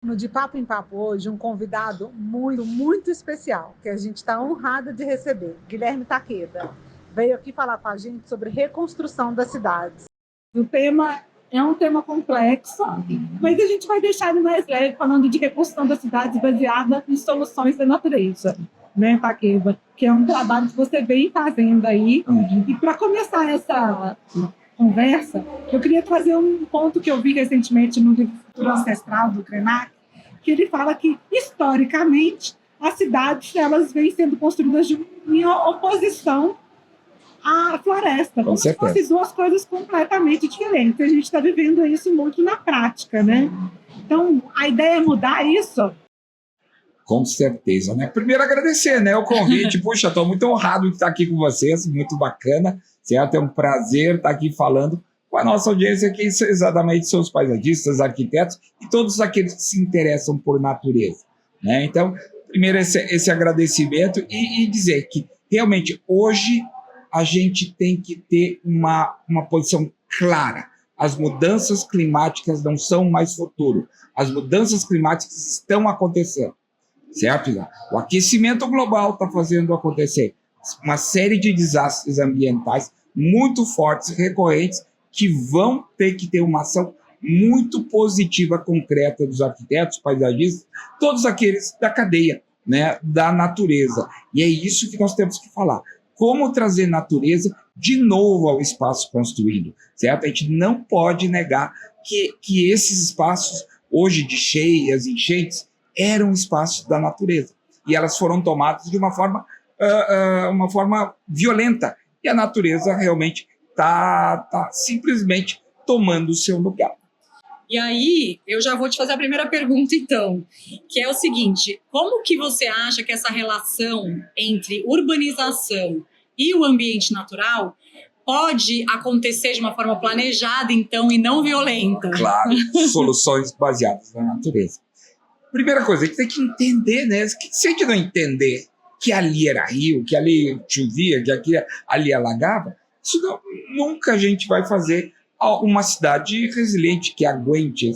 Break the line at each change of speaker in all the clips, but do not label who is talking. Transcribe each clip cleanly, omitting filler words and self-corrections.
No De Papo em Papo hoje, um convidado muito especial, que a gente está honrada de receber, Guilherme Takeda. Veio aqui falar com a gente sobre reconstrução das cidades. O tema é um tema complexo, mas a gente vai deixar ele mais leve, falando de reconstrução das cidades baseada em soluções da natureza, né, Takeda? Que é um trabalho que você vem fazendo aí. E para começar essa conversa, eu queria trazer um ponto que eu vi recentemente no livro Futuro Ancestral, do Krenak, que ele fala que, historicamente, as cidades elas vêm sendo construídas em oposição à floresta, como se fossem duas coisas completamente diferentes. A gente está vivendo isso muito na prática, né? Então, a ideia é mudar isso.
Com certeza, né? Primeiro agradecer, né, o convite. Puxa, estou muito honrado de estar aqui com vocês, muito bacana, certo? É um prazer estar aqui falando com a nossa audiência, que exatamente são os paisagistas, arquitetos e todos aqueles que se interessam por natureza, né? Então, primeiro esse agradecimento e dizer que realmente hoje a gente tem que ter uma posição clara. As mudanças climáticas não são mais futuro. As mudanças climáticas estão acontecendo. Certo? O aquecimento global está fazendo acontecer uma série de desastres ambientais muito fortes, recorrentes, que vão ter que ter uma ação muito positiva, concreta dos arquitetos, paisagistas, todos aqueles da cadeia, né, da natureza. E é isso que nós temos que falar. Como trazer natureza de novo ao espaço construído, certo? A gente não pode negar que esses espaços, hoje de cheias, enchentes, eram espaços da natureza. E elas foram tomadas de uma forma violenta. E a natureza realmente está simplesmente tomando o seu lugar.
E aí, eu já vou te fazer a primeira pergunta, então, que é o seguinte: como que você acha que essa relação entre urbanização e o ambiente natural pode acontecer de uma forma planejada, então, e não violenta?
Claro, soluções baseadas na natureza. Primeira coisa, a gente tem que entender, né? Se a gente não entender que ali era rio, que ali chovia, que ali alagava, nunca a gente vai fazer uma cidade resiliente que aguente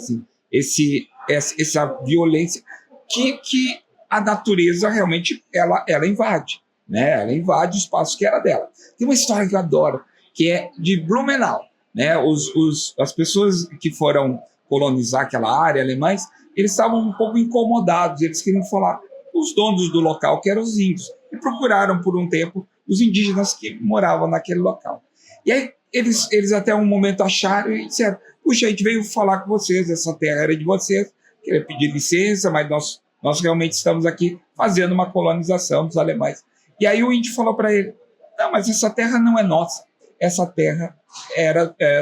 essa violência que a natureza realmente ela invade, né? Ela invade o espaço que era dela. Tem uma história que eu adoro, que é de Blumenau, né? As pessoas que foram colonizar aquela área, alemães, eles estavam um pouco incomodados, eles queriam falar com os donos do local, que eram os índios, e procuraram por um tempo os indígenas que moravam naquele local. E aí eles até um momento acharam e disseram: puxa, a gente veio falar com vocês, essa terra era de vocês, queria pedir licença, mas nós realmente estamos aqui fazendo uma colonização dos alemães. E aí o índio falou para ele: não, mas essa terra não é nossa, essa terra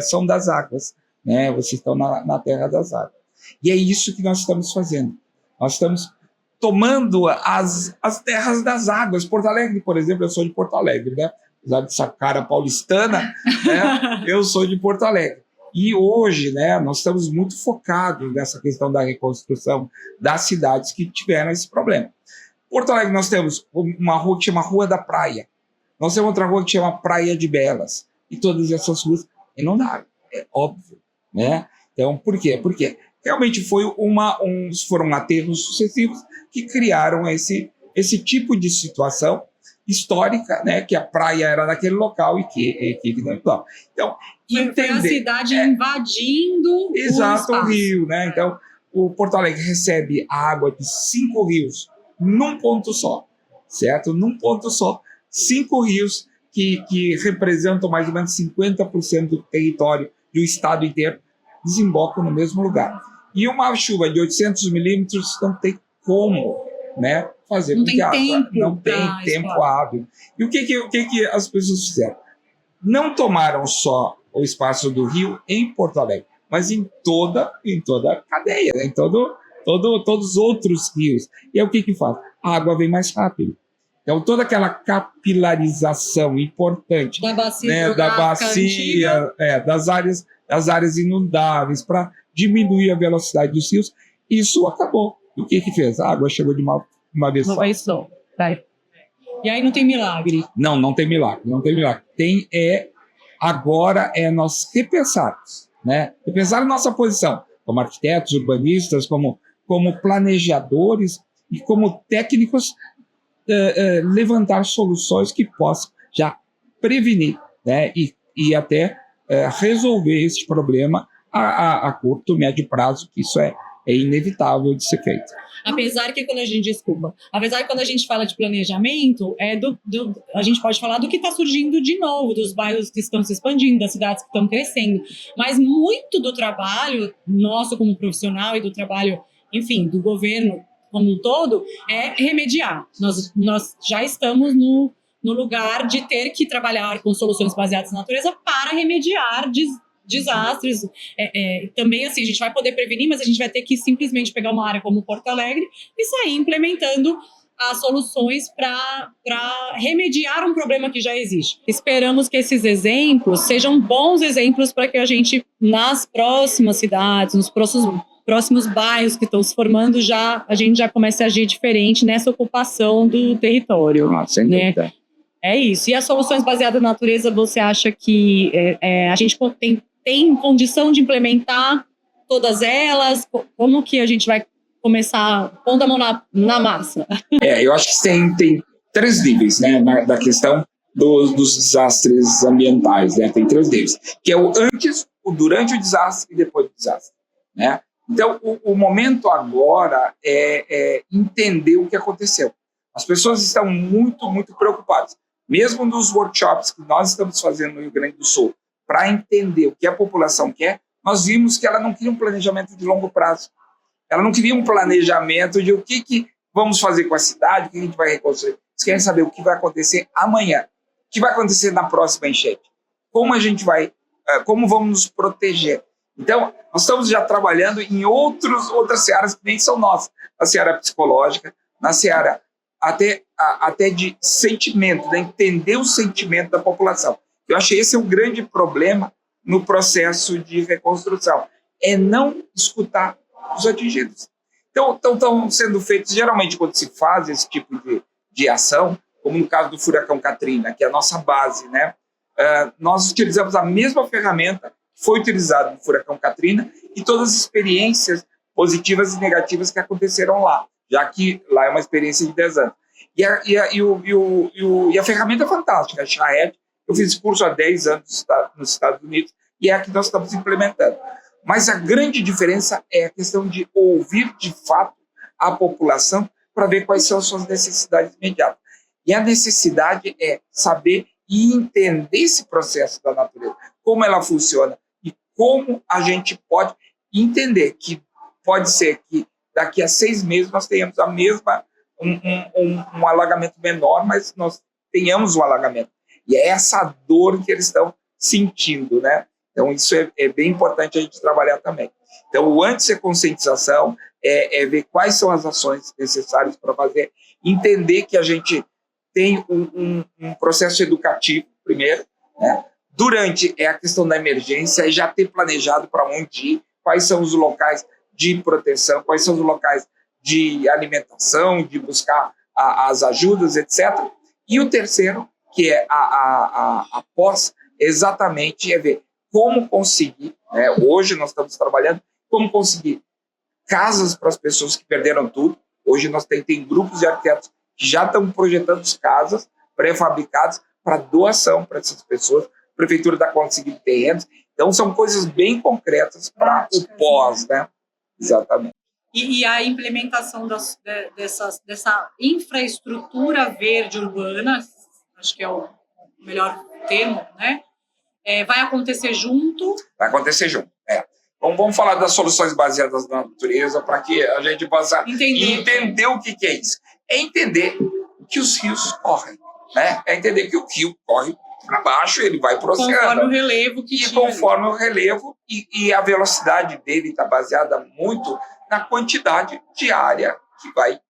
são das águas, né? Vocês estão na terra das águas. E é isso que nós estamos fazendo. Nós estamos tomando as terras das águas. Porto Alegre, por exemplo, eu sou de Porto Alegre, né? Apesar dessa cara paulistana, né? Eu sou de Porto Alegre. E hoje, né, nós estamos muito focados nessa questão da reconstrução das cidades que tiveram esse problema. Porto Alegre, nós temos uma rua que chama Rua da Praia. Nós temos outra rua que chama Praia de Belas. E todas essas ruas inundaram, é óbvio, né? Então, por quê? Porque realmente foram aterros sucessivos que criaram esse tipo de situação histórica, né, que a praia era naquele local e que não igual. Então,
foi a cidade invadindo
o rio, né? Então, o Porto Alegre recebe a água de 5 rios num ponto só, certo? Num ponto só, 5 rios que representam mais ou menos 50% do território do estado inteiro desembocam no mesmo lugar. E uma chuva de 800 milímetros não tem como, né, fazer com que a água não tem tempo hábil. E o que as pessoas fizeram? Não tomaram só o espaço do rio em Porto Alegre, mas em toda a cadeia, né? Em todos os outros rios. E é o que faz? A água vem mais rápido. Então, toda aquela capilarização importante da bacia, das áreas inundáveis, para diminuir a velocidade dos rios, isso acabou. E o que fez? A água chegou de uma vez só.
E aí não tem milagre?
Não tem milagre. Não tem milagre. Agora nós repensarmos, né? Repensar a nossa posição como arquitetos, urbanistas, como como planejadores e como técnicos, levantar soluções que possam já prevenir, né, e até resolver esse problema a curto, médio prazo, que isso é inevitável de ser feito.
Apesar que quando a gente fala de planejamento, a gente pode falar do que está surgindo de novo, dos bairros que estão se expandindo, das cidades que estão crescendo, mas muito do trabalho nosso como profissional e do trabalho, enfim, do governo como um todo, é remediar. Nós já estamos no lugar de ter que trabalhar com soluções baseadas na natureza para remediar desastres. Também, assim, a gente vai poder prevenir, mas a gente vai ter que simplesmente pegar uma área como Porto Alegre e sair implementando as soluções para remediar um problema que já existe. Esperamos que esses exemplos sejam bons exemplos para que a gente, nas próximas cidades, nos próximos bairros que estão se formando, a gente já comece a agir diferente nessa ocupação do território.
Sem dúvida.
É isso. E as soluções baseadas na natureza, você acha que a gente tem condição de implementar todas elas? Como que a gente vai começar pondo a mão na massa?
Eu acho que tem 3 níveis, né, da questão dos desastres ambientais, né? Tem 3 níveis, que é o antes, o durante o desastre e depois do desastre, né? Então, o momento agora é entender o que aconteceu. As pessoas estão muito, muito preocupadas. Mesmo nos workshops que nós estamos fazendo no Rio Grande do Sul, para entender o que a população quer, nós vimos que ela não queria um planejamento de longo prazo. Ela não queria um planejamento de o que vamos fazer com a cidade, o que a gente vai reconstruir. Eles querem saber o que vai acontecer amanhã, o que vai acontecer na próxima enchente, como vamos nos proteger. Então, nós estamos já trabalhando em outras searas que nem são nossas, na seara psicológica, na seara até de sentimento, né? Entender o sentimento da população. Eu achei esse o grande problema no processo de reconstrução, é não escutar os atingidos. Então, estão sendo feitos, geralmente, quando se faz esse tipo de ação, como no caso do furacão Katrina, que é a nossa base, né? Nós utilizamos a mesma ferramenta que foi utilizada no furacão Katrina e todas as experiências positivas e negativas que aconteceram lá, já que lá é uma experiência de 10 anos. E a ferramenta é fantástica, a Shahed. Eu fiz esse curso há 10 anos nos Estados Unidos e é a que nós estamos implementando. Mas a grande diferença é a questão de ouvir, de fato, a população para ver quais são as suas necessidades imediatas. E a necessidade é saber e entender esse processo da natureza, como ela funciona e como a gente pode entender que pode ser que daqui a 6 meses nós tenhamos um alagamento menor, mas nós tenhamos um alagamento. E é essa dor que eles estão sentindo, né? Então, isso é bem importante a gente trabalhar também. Então, o antes é conscientização, é ver quais são as ações necessárias para fazer, entender que a gente tem um processo educativo, primeiro, né? Durante é a questão da emergência, e já ter planejado para onde ir, quais são os locais de proteção, quais são os locais de alimentação, de buscar as ajudas, etc. E o terceiro, que é a pós, exatamente é ver como conseguir, né? Hoje nós estamos trabalhando, como conseguir casas para as pessoas que perderam tudo. Hoje nós tem grupos de arquitetos que já estão projetando casas pré-fabricadas para doação para essas pessoas. A prefeitura está conseguindo terrenos. Então são coisas bem concretas para o pós, né? Exatamente.
E a implementação dessa infraestrutura verde urbana, acho que é o melhor termo, né? Vai acontecer junto?
Vai acontecer junto, Vamos falar das soluções baseadas na natureza para que a gente possa entender o que é isso. É entender que os rios correm, né? É entender que o rio corre para baixo, ele vai para o oceano.
Conforme o relevo
conforme o relevo, e a velocidade dele está baseada muito na quantidade de área que vai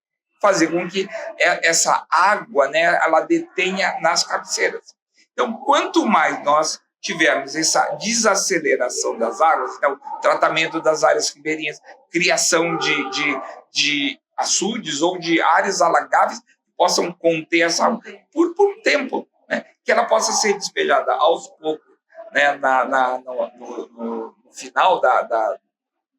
fazer com que essa água, né, ela detenha nas cabeceiras. Então, quanto mais nós tivermos essa desaceleração das águas, então, tratamento das áreas ribeirinhas, criação de açudes ou de áreas alagáveis que possam conter essa água por um tempo, né, que ela possa ser despejada aos poucos, né, no final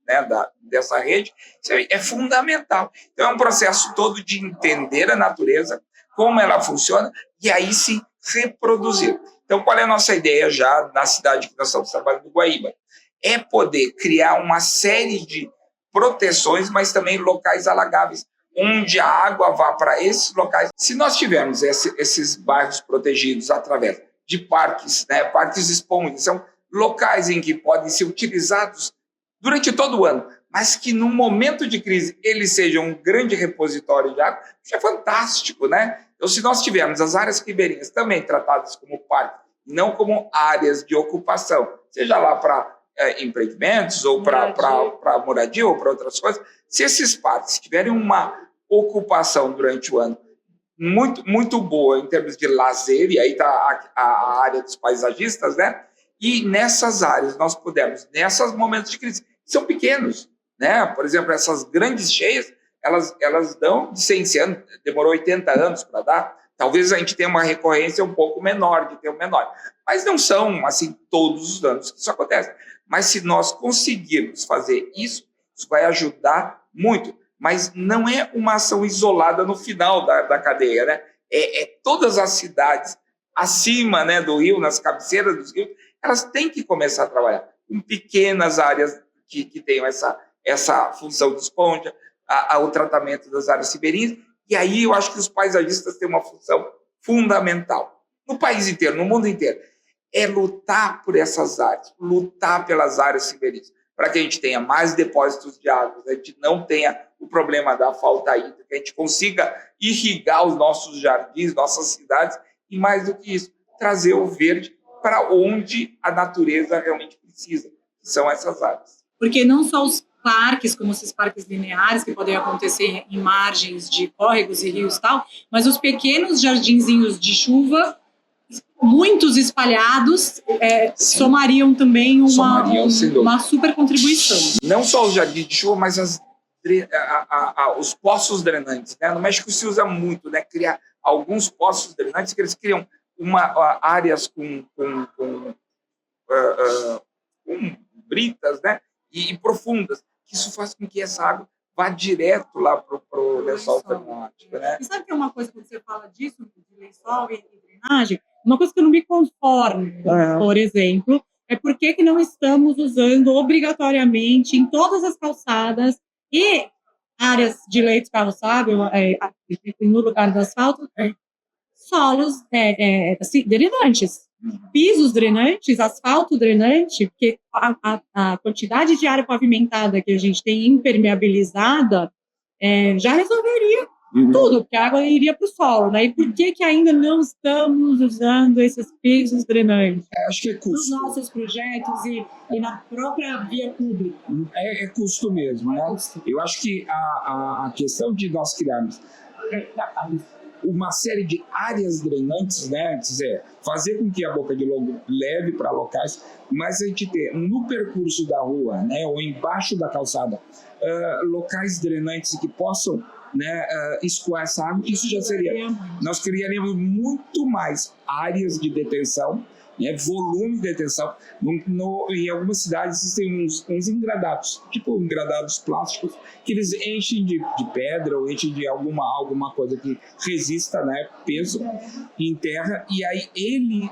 né, dessa rede, isso é fundamental. Então, é um processo todo de entender a natureza, como ela funciona, e aí se reproduzir. Então, qual é a nossa ideia já na cidade que nós estamos trabalhando, do Guaíba? É poder criar uma série de proteções, mas também locais alagáveis, onde a água vá para esses locais. Se nós tivermos esses bairros protegidos através de parques, né, parques esponjas, são locais em que podem ser utilizados durante todo o ano, mas que no momento de crise eles sejam um grande repositório de água, isso é fantástico, né? Então, se nós tivermos as áreas ribeirinhas também tratadas como parque, não como áreas de ocupação, seja lá para empreendimentos ou para moradia ou para outras coisas, se esses parques tiverem uma ocupação durante o ano muito, muito boa em termos de lazer, e aí está a área dos paisagistas, né? E nessas áreas nós pudermos, nesses momentos de crise, são pequenos, né? Por exemplo, essas grandes cheias, elas dão de 100 anos, demorou 80 anos para dar, talvez a gente tenha uma recorrência um pouco menor, de ter um menor, mas não são, assim, todos os anos que isso acontece. Mas se nós conseguirmos fazer isso, isso vai ajudar muito, mas não é uma ação isolada no final da cadeia, né? Todas as cidades acima, né, do rio, nas cabeceiras dos rios, elas têm que começar a trabalhar com pequenas áreas que tenham essa função de esponja, o tratamento das áreas ribeirinhas, e aí eu acho que os paisagistas têm uma função fundamental. No país inteiro, no mundo inteiro, é lutar por essas áreas, lutar pelas áreas ribeirinhas, para que a gente tenha mais depósitos de água, a gente não tenha o problema da falta hídrica, a gente consiga irrigar os nossos jardins, nossas cidades, e mais do que isso, trazer o verde para onde a natureza realmente precisa, que são essas áreas.
Porque não só os parques, como esses parques lineares que podem acontecer em margens de córregos e rios e tal, mas os pequenos jardinzinhos de chuva, muitos espalhados, somariam também uma super contribuição.
Não só os jardins de chuva, mas os poços drenantes, né? No México se usa muito, né? Criar alguns poços drenantes que eles criam áreas com britas, né? E profundas. Isso faz com que essa água vá direto lá para o lençol freático, né?
E sabe que é uma coisa, quando você fala disso, de lençol e drenagem, uma coisa que eu não me conformo, por exemplo, é por que não estamos usando obrigatoriamente em todas as calçadas e áreas de leito carroçável, no lugar do asfalto, solos drenantes. Pisos drenantes, asfalto drenante, porque a quantidade de área pavimentada que a gente tem impermeabilizada já resolveria tudo, porque a água iria para o solo, né? E por que ainda não estamos usando esses pisos drenantes?
Acho que é custo.
Nos nossos projetos e na própria via pública.
É custo mesmo, né? Eu acho que a questão de nós criarmos uma série de áreas drenantes, né? Quer dizer, fazer com que a boca de lobo leve para locais, mas a gente ter no percurso da rua, né, ou embaixo da calçada, locais drenantes que possam, né, escoar essa água, isso já seria. Nós criaríamos muito mais áreas de detenção, né, volume de detenção. Em algumas cidades existem uns engradados, tipo engradados plásticos, que eles enchem de pedra ou enchem de alguma coisa que resista, né, peso em terra, e aí ele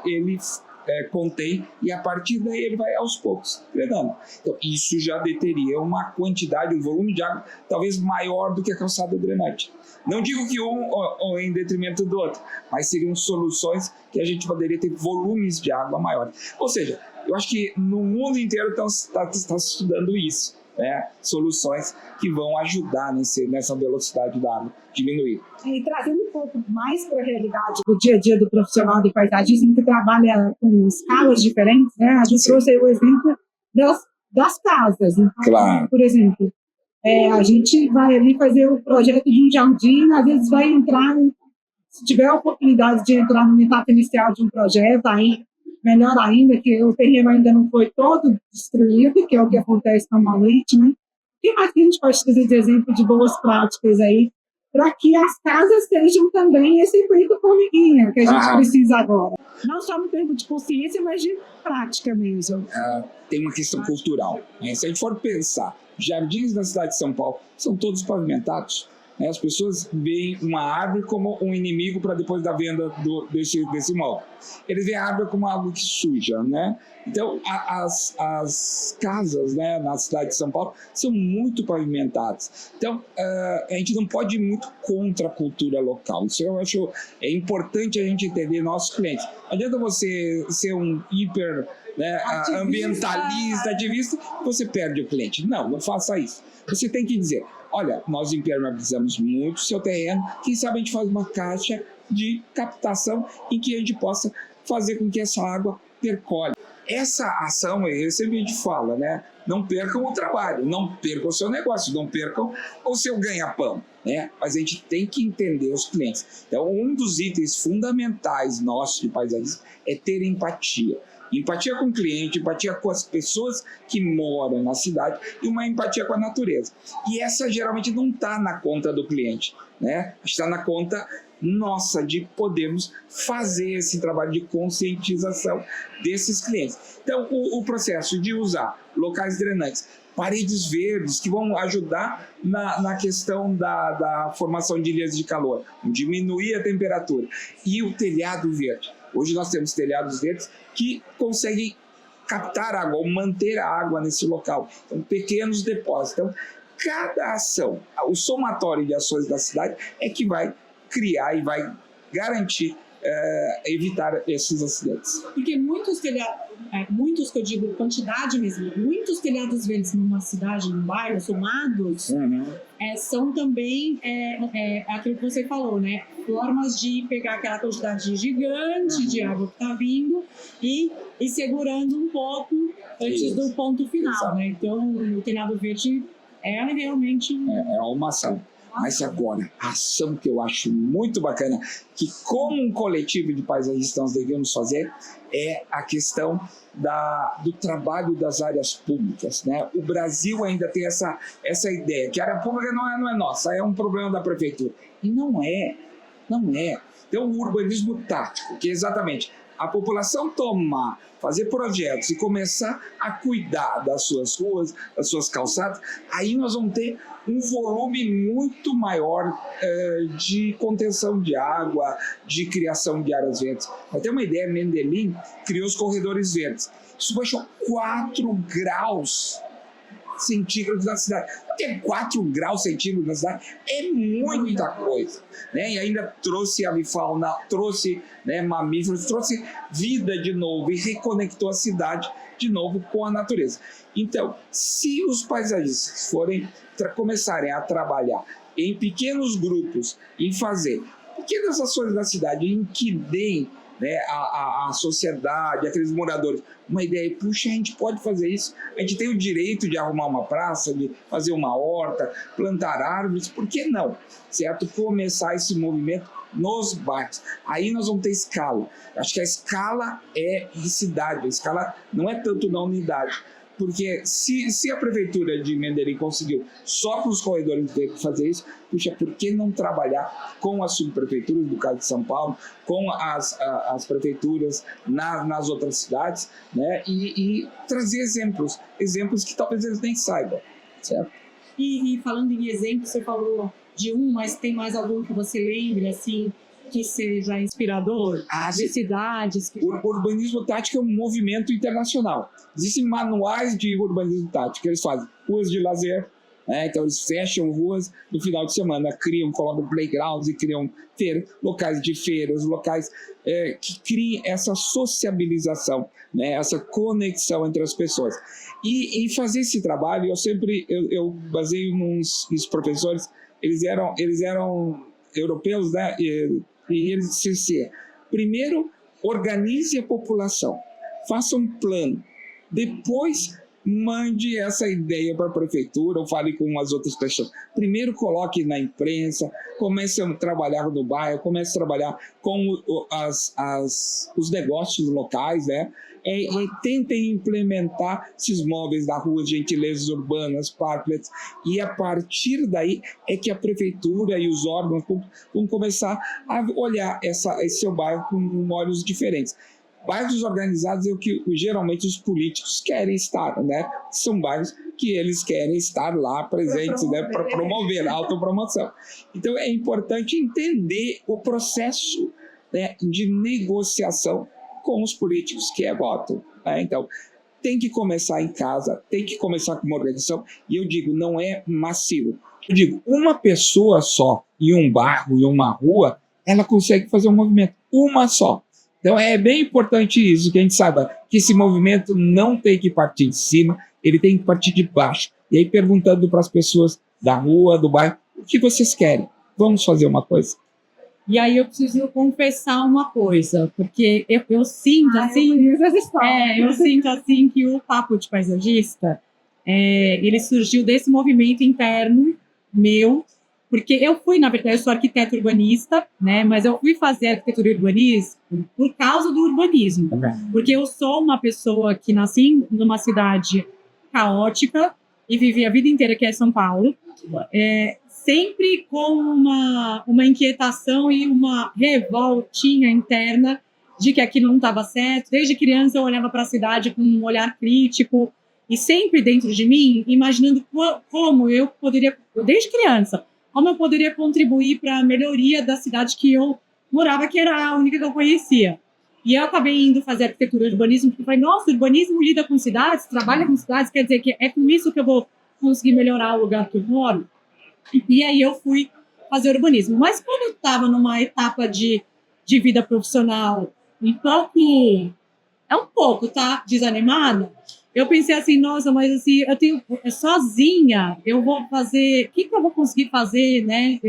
contém, e a partir daí ele vai aos poucos drenando. Então isso já deteria uma quantidade, um volume de água talvez maior do que a calçada drenante. Não digo que um em detrimento do outro, mas seriam soluções que a gente poderia ter volumes de água maiores. Ou seja, eu acho que no mundo inteiro está se estudando isso, né? Soluções que vão ajudar nessa velocidade da água diminuir.
E trazendo um pouco mais para a realidade do dia a dia do profissional de paisagismo que trabalha com escalas diferentes, né? A gente trouxe aí o exemplo das casas. Então,
claro.
Por exemplo, a gente vai ali fazer o projeto de um jardim, às vezes vai entrar, se tiver a oportunidade de entrar na etapa inicial de um projeto, aí melhor ainda, que o terreno ainda não foi todo destruído, que é o que acontece normalmente, né? E aqui a gente pode trazer de exemplo de boas práticas aí, para que as casas sejam também esse efeito formiguinha que a gente precisa agora. Não só no termo de consciência, mas de prática mesmo.
Tem uma questão cultural, né? Se a gente for pensar jardins da cidade de São Paulo são todos pavimentados. As pessoas veem uma árvore como um inimigo para depois da venda desse imóvel. Eles veem a árvore como algo que suja, né? Então, as casas, né, na cidade de São Paulo são muito pavimentadas. Então, a gente não pode ir muito contra a cultura local. Isso eu acho importante a gente entender nossos clientes. Não adianta você ser um hiper, né, ambientalista, ativista, você perde o cliente. Não faça isso. Você tem que dizer, olha, nós impermeabilizamos muito o seu terreno, quem sabe a gente faz uma caixa de captação em que a gente possa fazer com que essa água percole. Essa ação, sempre a gente fala, né? Não percam o trabalho, não percam o seu negócio, não percam o seu ganha-pão, né? Mas a gente tem que entender os clientes. Então, um dos itens fundamentais nossos de paisagismo é ter empatia. Empatia com o cliente, empatia com as pessoas que moram na cidade e uma empatia com a natureza. E essa geralmente não está na conta do cliente, né? Está na conta nossa de podermos fazer esse trabalho de conscientização desses clientes. Então, o processo de usar locais drenantes, paredes verdes que vão ajudar na questão da formação de ilhas de calor, diminuir a temperatura, e o telhado verde. Hoje nós temos telhados verdes que conseguem captar água ou manter a água nesse local. Então, pequenos depósitos. Então, cada ação, o somatório de ações da cidade é que vai criar e vai garantir evitar esses acidentes.
Porque muitos que eu digo quantidade mesmo, muitos telhados verdes numa cidade, num bairro, somados, são também aquilo que você falou, né? Formas de pegar aquela quantidade gigante de água que está vindo e segurando um pouco antes do ponto final, né? Então, o telhado verde é realmente...
É uma ação. Mas agora, a ação que eu acho muito bacana, que como um coletivo de paisagistas nós devemos fazer, é a questão do trabalho das áreas públicas, né? O Brasil ainda tem essa ideia, que a área pública não é nossa, é um problema da prefeitura. E não é. Então, o urbanismo tático, que é exatamente a população fazer projetos e começar a cuidar das suas ruas, das suas calçadas, aí nós vamos ter um volume muito maior de contenção de água, de criação de áreas verdes. Para ter uma ideia, Mendelin criou os corredores verdes. Isso baixou 4 graus centígrados na cidade. Ter 4 graus centígrados na cidade é muita coisa, né? E ainda trouxe avifauna, trouxe, né, mamíferos, trouxe vida de novo e reconectou a cidade de novo com a natureza. Então, se os paisagistas começarem a trabalhar em pequenos grupos, em fazer pequenas ações na cidade, em que deem, né, a sociedade, aqueles moradores, uma ideia, puxa, a gente pode fazer isso, a gente tem o direito de arrumar uma praça, de fazer uma horta, plantar árvores, por que não? Certo? Começar esse movimento nos bairros. Aí nós vamos ter escala. Acho que a escala é de cidade, a escala não é tanto na unidade. Porque se a prefeitura de Mendelin conseguiu só com os corredores verdes fazer isso, puxa, por que não trabalhar com as subprefeituras do caso de São Paulo, com as prefeituras nas outras cidades, né? E trazer exemplos que talvez eles nem saibam, certo?
E falando em exemplos, você falou de mas tem mais algum que você lembre, assim, que seja inspirador, de cidades?
O urbanismo tático é um movimento internacional. Existem manuais de urbanismo tático, eles fazem ruas de lazer, né? Então eles fecham ruas no final de semana, colocam playgrounds e criam locais de feiras, locais que criem essa sociabilização, né? Essa conexão entre as pessoas. E fazer esse trabalho, eu baseio nos professores, eles eram europeus, né? E eles disseram, primeiro organize a população, faça um plano, depois mande essa ideia para a prefeitura ou fale com as outras pessoas. Primeiro coloque na imprensa, comece a trabalhar no bairro, comece a trabalhar com os negócios locais, né? E tentem implementar esses móveis da rua, gentilezas urbanas, parklets, e a partir daí é que a prefeitura e os órgãos vão começar a olhar esse seu bairro com olhos diferentes. Bairros organizados é o que geralmente os políticos querem estar, né? São bairros que eles querem estar lá presentes, né? Para promover a autopromoção. Então, é importante entender o processo, né, de negociação com os políticos, que é voto, né? Então, tem que começar em casa, tem que começar com uma organização, e eu digo, não é massivo. Eu digo, uma pessoa só em um bairro, em uma rua, ela consegue fazer um movimento, uma só. Então é bem importante isso, que a gente saiba que esse movimento não tem que partir de cima, ele tem que partir de baixo. E aí perguntando para as pessoas da rua, do bairro, o que vocês querem? Vamos fazer uma coisa.
E aí eu preciso confessar uma coisa, porque eu sinto assim, eu sinto assim que o Papo de Paisagista, ele surgiu desse movimento interno meu, porque eu fui, na verdade, eu sou arquiteta urbanista, né? Mas eu fui fazer arquitetura e urbanismo por causa do urbanismo. Porque eu sou uma pessoa que nasci numa cidade caótica e vivi a vida inteira que é São Paulo, sempre com uma inquietação e uma revoltinha interna de que aquilo não estava certo. Desde criança eu olhava para a cidade com um olhar crítico e sempre dentro de mim, imaginando como eu poderia, desde criança, como eu poderia contribuir para a melhoria da cidade que eu morava, que era a única que eu conhecia. E eu acabei indo fazer arquitetura e urbanismo, porque eu falei, nossa, urbanismo lida com cidades, trabalha com cidades, quer dizer que é com isso que eu vou conseguir melhorar o lugar que eu moro. E aí eu fui fazer urbanismo. Mas quando eu estava numa etapa de vida profissional um pouco, tá, desanimada, eu pensei assim, nossa, mas assim, eu tenho sozinha, eu vou fazer, o que eu vou conseguir fazer, né?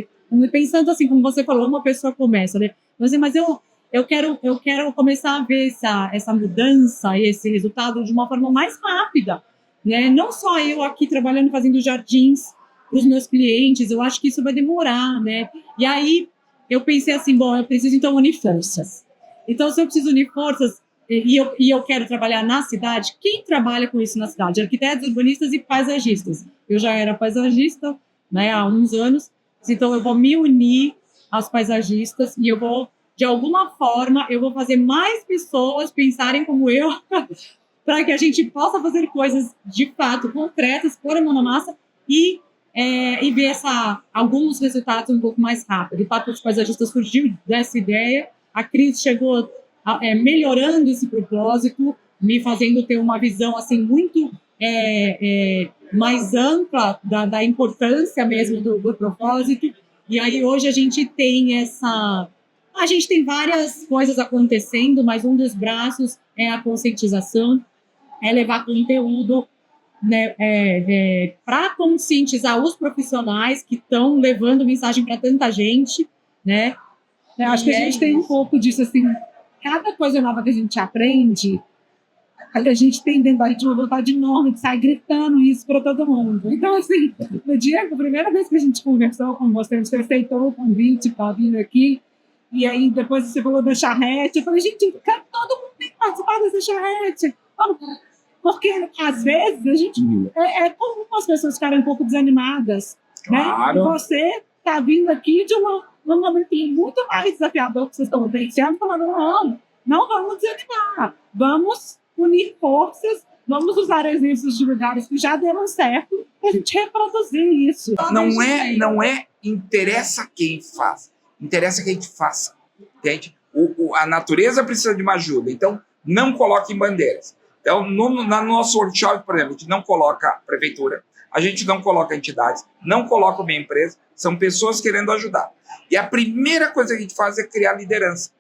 Pensando assim, como você falou, uma pessoa começa, né? Mas eu quero começar a ver essa mudança, esse resultado de uma forma mais rápida, né? Não só eu aqui trabalhando, fazendo jardins para os meus clientes, eu acho que isso vai demorar, né? E aí eu pensei assim, bom, eu preciso então unir forças. Então, se eu preciso unir forças, e eu quero trabalhar na cidade, quem trabalha com isso na cidade? Arquitetos, urbanistas e paisagistas. Eu já era paisagista, né, há uns anos, então eu vou me unir aos paisagistas e eu vou, de alguma forma, eu vou fazer mais pessoas pensarem como eu, para que a gente possa fazer coisas de fato concretas, pôr a mão na massa e ver alguns resultados um pouco mais rápido. O Papo de Paisagista surgiu dessa ideia, a Cris chegou melhorando esse propósito, me fazendo ter uma visão assim muito mais ampla da importância mesmo do propósito. E aí hoje a gente tem várias coisas acontecendo, mas um dos braços é a conscientização, é levar conteúdo, né, para conscientizar os profissionais que estão levando mensagem para tanta gente, né?
Acho que a gente tem um pouco disso, assim, cada coisa nova que a gente aprende, a gente tem dentro da gente uma vontade enorme de sair gritando isso para todo mundo. Então, assim, no dia, a primeira vez que a gente conversou com você, você aceitou o convite para vir aqui, e aí depois você falou da charrete, eu falei, gente, todo mundo tem que participar dessa charrete. Porque, às vezes, a gente é comum as pessoas ficarem um pouco desanimadas,
claro,
né? E você está vindo aqui de um momento muito mais desafiador que vocês estão vivenciando, falando, não vamos desanimar, vamos unir forças, vamos usar exemplos de lugares que já deram certo para a gente reproduzir isso.
Não é interessa quem faz, interessa que a gente faça, entende? A natureza precisa de uma ajuda, então não coloque em bandeiras. Então, no nosso workshop, por exemplo, a gente não coloca a prefeitura, a gente não coloca entidades, não coloca uma empresa, são pessoas querendo ajudar. E a primeira coisa que a gente faz é criar liderança.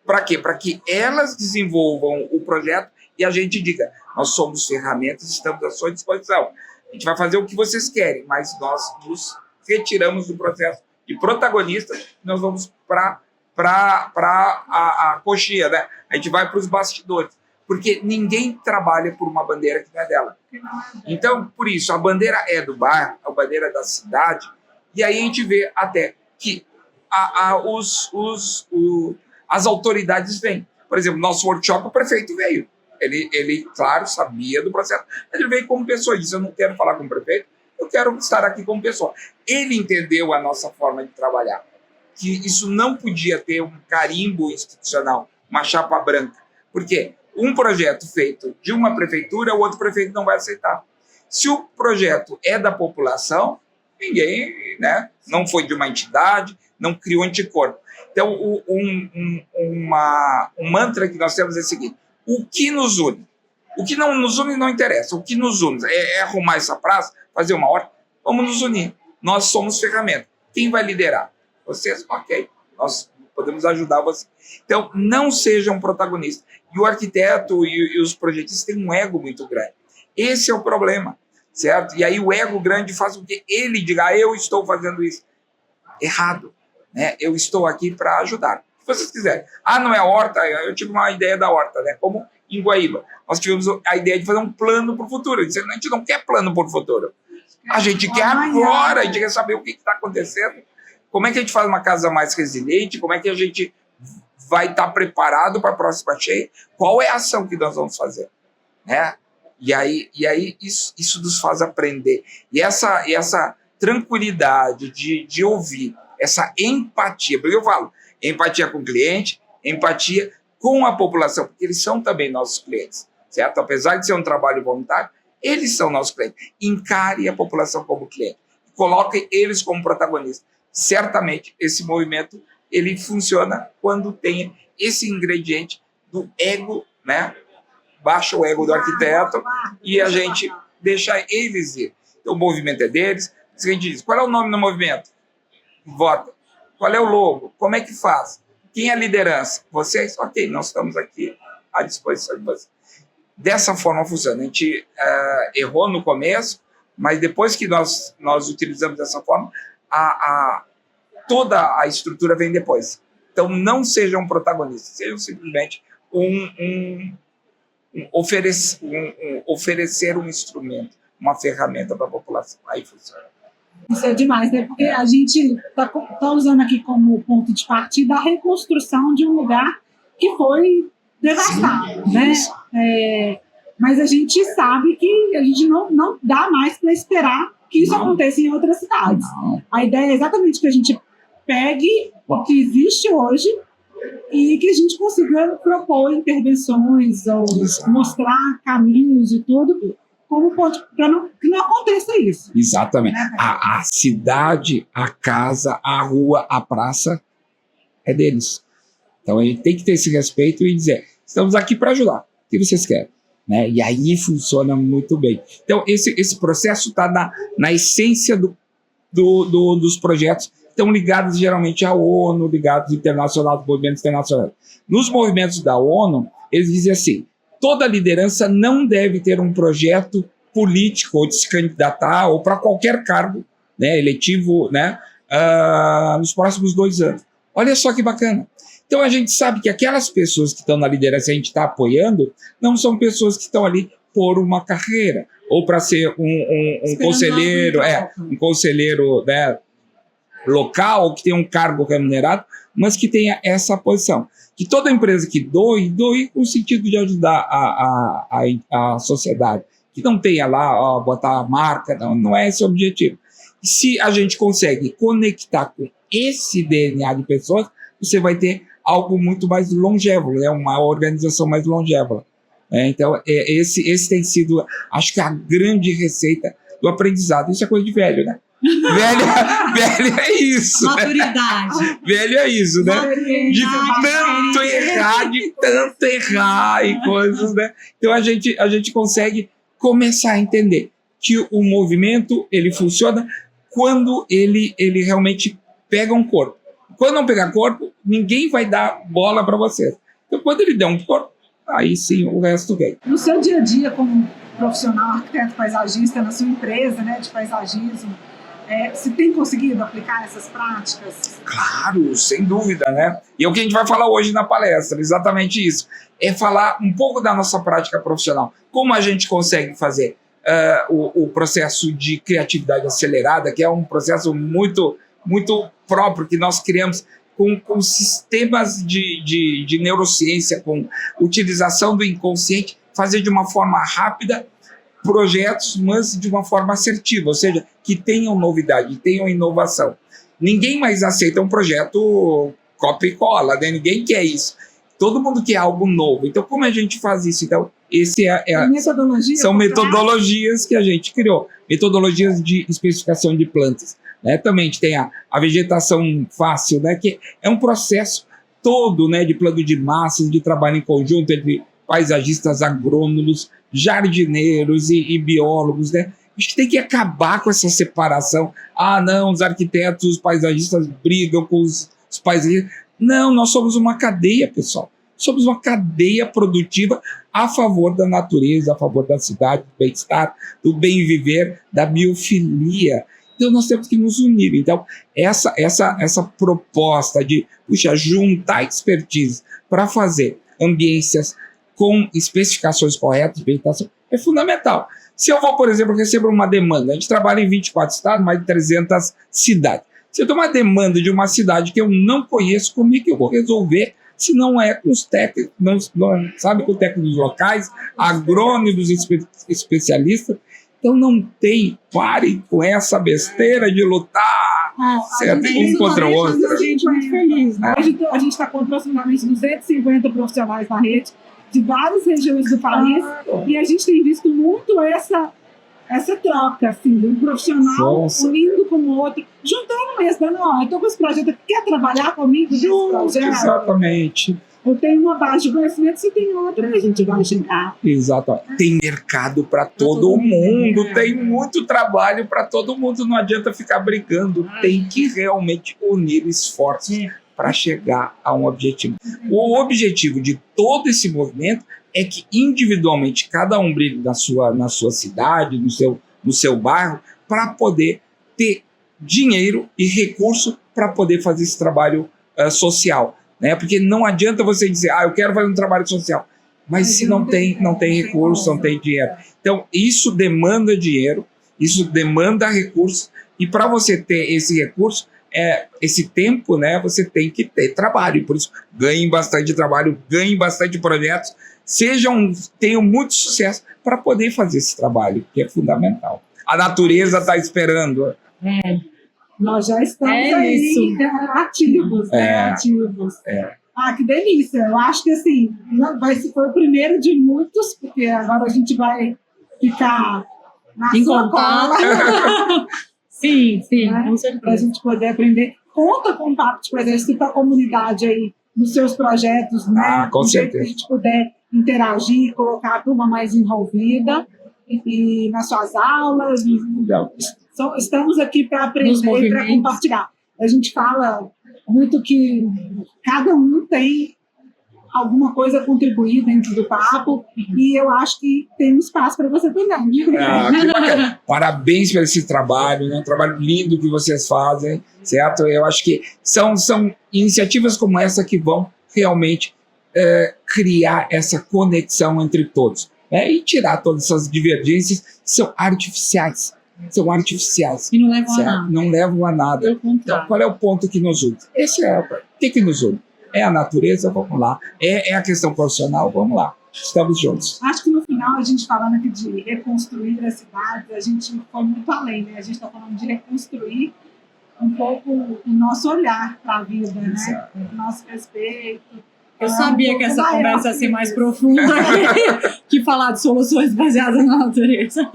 Para quê? Para que elas desenvolvam o projeto e a gente diga, nós somos ferramentas, estamos à sua disposição. A gente vai fazer o que vocês querem, mas nós nos retiramos do processo de protagonista, nós vamos para a coxinha, né? A gente vai para os bastidores. Porque ninguém trabalha por uma bandeira que não é dela. Então, por isso, a bandeira é do bairro, a bandeira é da cidade, e aí a gente vê até que as autoridades vêm. Por exemplo, nosso workshop, o prefeito veio. Ele, claro, sabia do processo, mas ele veio como pessoa e disse, eu não quero falar com o prefeito, eu quero estar aqui como pessoa. Ele entendeu a nossa forma de trabalhar, que isso não podia ter um carimbo institucional, uma chapa branca. Porque um projeto feito de uma prefeitura, o outro prefeito não vai aceitar. Se o projeto é da população, ninguém, né, não foi de uma entidade, não criou anticorpo. Então, um mantra que nós temos é o seguinte: o que nos une? O que não nos une não interessa. O que nos une é arrumar essa praça, fazer uma horta, vamos nos unir. Nós somos ferramenta. Quem vai liderar? Vocês? Ok. Nós podemos ajudar vocês. Então, não sejam protagonistas. E o arquiteto e os projetistas têm um ego muito grande. Esse é o problema, certo? E aí o ego grande faz com que ele diga: eu estou fazendo isso. Errado, né? Eu estou aqui para ajudar. Se vocês quiserem. Não é horta, eu tive uma ideia da horta, né? Como em Guaíba. Nós tivemos a ideia de fazer um plano para o futuro. A gente não quer plano para o futuro. A gente quer agora, a gente quer saber o que está acontecendo. Como é que a gente faz uma casa mais resiliente? Como é que a gente vai estar preparado para a próxima cheia? Qual é a ação que nós vamos fazer? Né? E aí isso nos faz aprender. E essa tranquilidade de ouvir, essa empatia, porque eu falo, empatia com o cliente, empatia com a população, porque eles são também nossos clientes, certo? Apesar de ser um trabalho voluntário, eles são nossos clientes. Encare a população como cliente. Coloque eles como protagonistas. Certamente, esse movimento ele funciona quando tem esse ingrediente do ego, né? Baixa o ego do arquiteto e a gente deixa eles ir. Então, o movimento é deles. A gente diz: qual é o nome do movimento? Vota. Qual é o logo? Como é que faz? Quem é a liderança? Vocês? Ok, nós estamos aqui à disposição de vocês. Dessa forma funciona. A gente errou no começo, mas depois que nós utilizamos dessa forma, toda a estrutura vem depois. Então, não sejam protagonistas, sejam simplesmente oferecer um instrumento, uma ferramenta para a população. Aí funciona.
Isso é demais, né? Porque a gente está usando aqui como ponto de partida a reconstrução de um lugar que foi devastado, né? Mas a gente sabe que a gente não dá mais para esperar que isso aconteça em outras cidades. A ideia é exatamente que a gente pegue o que existe hoje e que a gente consiga propor intervenções ou mostrar caminhos e tudo, como para que não aconteça isso.
Exatamente. A cidade, a casa, a rua, a praça é deles. Então a gente tem que ter esse respeito e dizer: estamos aqui para ajudar. O que vocês querem? Né? E aí funciona muito bem. Então esse processo está na essência dos projetos. Estão ligados geralmente à ONU, ligados internacional, movimentos internacionais. Nos movimentos da ONU, eles dizem assim: toda liderança não deve ter um projeto político ou de se candidatar ou para qualquer cargo, né, eletivo, né, nos próximos 2 anos. Olha só que bacana. Então a gente sabe que aquelas pessoas que estão na liderança, a gente está apoiando, não são pessoas que estão ali por uma carreira ou para ser um conselheiro, um conselheiro, né, local, que tem um cargo remunerado, mas que tenha essa posição. Que toda empresa que doe com o sentido de ajudar a sociedade. Que não tenha lá, botar a marca, não é esse o objetivo. E se a gente consegue conectar com esse DNA de pessoas, você vai ter algo muito mais longevo, né? Uma organização mais longeva. Então, esse tem sido, acho que, a grande receita do aprendizado. Isso é coisa de velho, né? Velho é isso.
Maturidade.
Né? Velho é isso, né? De tanto errar e coisas, né? Então a gente consegue começar a entender que o movimento ele funciona quando ele realmente pega um corpo. Quando não pegar corpo, ninguém vai dar bola para você. Então, quando ele der um corpo, aí sim o resto vem.
No seu dia a dia, como profissional, arquiteto paisagista, na sua empresa, né, de paisagismo, você tem conseguido aplicar essas práticas?
Claro, sem dúvida, né? E é o que a gente vai falar hoje na palestra, exatamente isso. É falar um pouco da nossa prática profissional. Como a gente consegue fazer o processo de criatividade acelerada, que é um processo muito, muito próprio que nós criamos com sistemas de neurociência, com utilização do inconsciente, fazer de uma forma rápida projetos, mas de uma forma assertiva, ou seja, que tenham novidade, tenham inovação. Ninguém mais aceita um projeto copia e cola, né? Ninguém quer isso. Todo mundo quer algo novo. Então, como a gente faz isso? Então, são metodologias que a gente criou. Metodologias de especificação de plantas. Né? Também a gente tem a vegetação fácil, né? Que é um processo todo, né, de plano de massas, de trabalho em conjunto entre paisagistas, agrônomos, jardineiros e biólogos, né? A gente tem que acabar com essa separação. Ah, não, os arquitetos, os paisagistas brigam com os paisagistas. Não, nós somos uma cadeia, pessoal. Somos uma cadeia produtiva a favor da natureza, a favor da cidade, do bem-estar, do bem-viver, da biofilia. Então, nós temos que nos unir. Então, essa proposta de juntar expertise para fazer ambiências com especificações corretas de vegetação é fundamental. Se eu vou, por exemplo, receber uma demanda, a gente trabalha em 24 estados, mais de 300 cidades. Se eu tenho uma demanda de uma cidade que eu não conheço, como é que eu vou resolver se não é com os técnicos, sabe, com técnicos locais, agrônomos, especialistas? Então não pare com essa besteira de lutar certo, um contra o outro.
A gente é muito feliz. Né? Hoje a gente está com aproximadamente 250 profissionais na rede de várias regiões do país e a gente tem visto muito essa troca, assim, de um profissional unindo com o outro, juntando mesmo, dando, ó, eu estou com esse projeto, quer trabalhar comigo nesse projeto?
Exatamente.
Eu tenho uma base de conhecimento, você tem outra, a gente vai chegar.
Exatamente. Tem mercado para todo mundo, tem muito trabalho para todo mundo, não adianta ficar brigando, tem que realmente unir esforços para chegar a um objetivo. O objetivo de todo esse movimento é que individualmente cada um brilhe na sua cidade, no seu bairro, para poder ter dinheiro e recurso para poder fazer esse trabalho social. Né? Porque não adianta você dizer, eu quero fazer um trabalho social, mas se não tem recurso, não tem dinheiro. Então, isso demanda dinheiro, isso demanda recurso, e para você ter esse recurso, esse tempo, né, você tem que ter trabalho, e por isso ganhem bastante trabalho, ganhem bastante projetos, tenham muito sucesso para poder fazer esse trabalho, que é fundamental. A natureza está esperando.
Nós já estamos aí ativos, ativos. Que delícia. Eu acho que assim, foi o primeiro de muitos, porque agora a gente vai ficar na sua cola.
Sim,
né?
Com certeza.
Para a gente poder aprender. Conta com o Pacto de Presença com a comunidade aí, nos seus projetos, né?
Com certeza.
Que a gente puder interagir, colocar a turma mais envolvida e nas suas aulas. Estamos aqui para aprender e para compartilhar. A gente fala muito que cada um tem alguma coisa a contribuir dentro do papo e eu acho que tem um espaço para você também.
Que bacana. Parabéns por esse trabalho, né? Um trabalho lindo que vocês fazem, certo? Eu acho que são iniciativas como essa que vão realmente criar essa conexão entre todos, né? E tirar todas essas divergências que são artificiais.
E não levam a nada.
Não levam a nada. Então, qual é o ponto que nos une? O que nos une? É a natureza? Vamos lá. É a questão profissional? Vamos lá. Estamos juntos.
Acho que no final, a gente falando aqui de reconstruir a cidade, a gente foi muito além, né? A gente está falando de reconstruir um pouco o nosso olhar para a vida, né? O nosso respeito.
Eu sabia que essa conversa ia ser mais profunda que falar de soluções baseadas na natureza.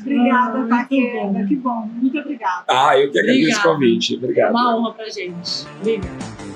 Obrigada, Taqueda. Que bom. Muito obrigada.
Eu que agradeço o convite. Obrigado.
Uma honra pra gente. Obrigada.